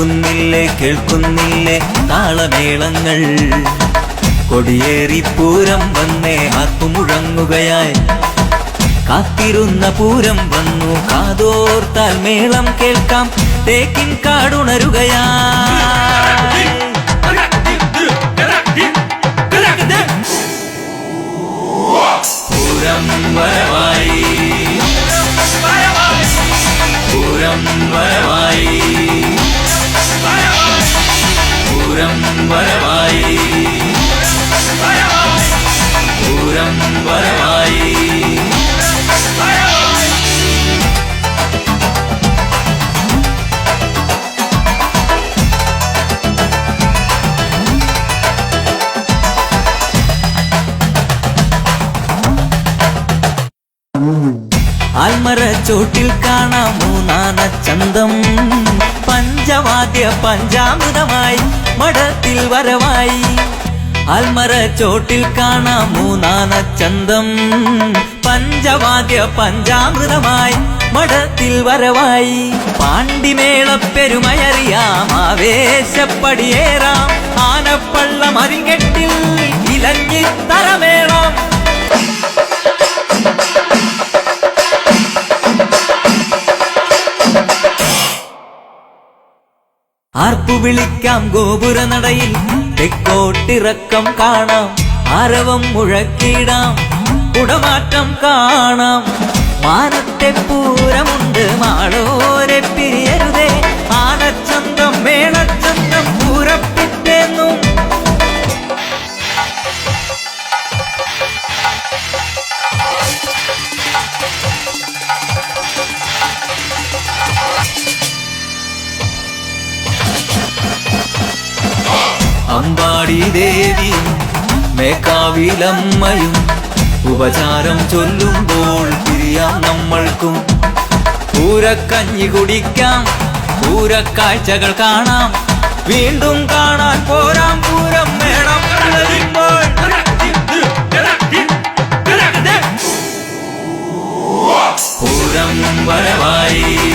കേൾക്കുന്നില്ലേ കേൾക്കുന്നില്ലേ താളമേളങ്ങൾ. കൊടിയേറി പൂരം വന്നേ ആർപ്പുമുഴങ്ങുകയായി. കാത്തിരുന്ന പൂരം വന്നു കാതോർത്താൽ മേളം കേൾക്കാം. തേക്കിൻ കാടുണരുകയായി. പൂരം വരവായി പൂരം വരവായി പൂരം വരവായി പൂരം വരവായി. ആൽമരച്ചോട്ടിൽ കാണാം മൂന്നാന ചന്തം. പഞ്ചവാദ്യ പഞ്ചാമൃതമായി മഠത്തിൽ വരവായി. ആൽമരച്ചോട്ടിൽ കാണാം മൂന്നാന ചന്തം. പഞ്ചവാദ്യ പഞ്ചാമൃതമായി മഠത്തിൽ വരവായി. പാണ്ടിമേള പെരുമയറിയാം ആവേശപ്പടിയേറാം. ആനപ്പള്ള മതിൽകെട്ടിൽ ഇലഞ്ഞി തരമേളം. ആർപ്പു വിളിക്കാം ഗോപുരനടയിൽ. തെക്കോട്ടിറക്കം കാണാം. ആരവം മുഴക്കിടാം. കുടമാറ്റം കാണാം. മാനത്തെ പൂരമുണ്ട് മാളോരെ പിരിയരുതേ. ആനച്ചന്തം മേളച്ചന്തം പൂരപ്പിറ്റേന്നും. അമ്പാടി ദേവിയും മേക്കാവിലമ്മയും ഉപചാരം ചൊല്ലുമ്പോൾ പിരിയാം നമ്മൾക്കും. പൂരക്കഞ്ഞി കുടിക്കാം. പൂരക്കാഴ്ചകൾ കാണാം. വീണ്ടും കാണാൻ പോരാം പൂരം മേളം. പൂരം വരവായി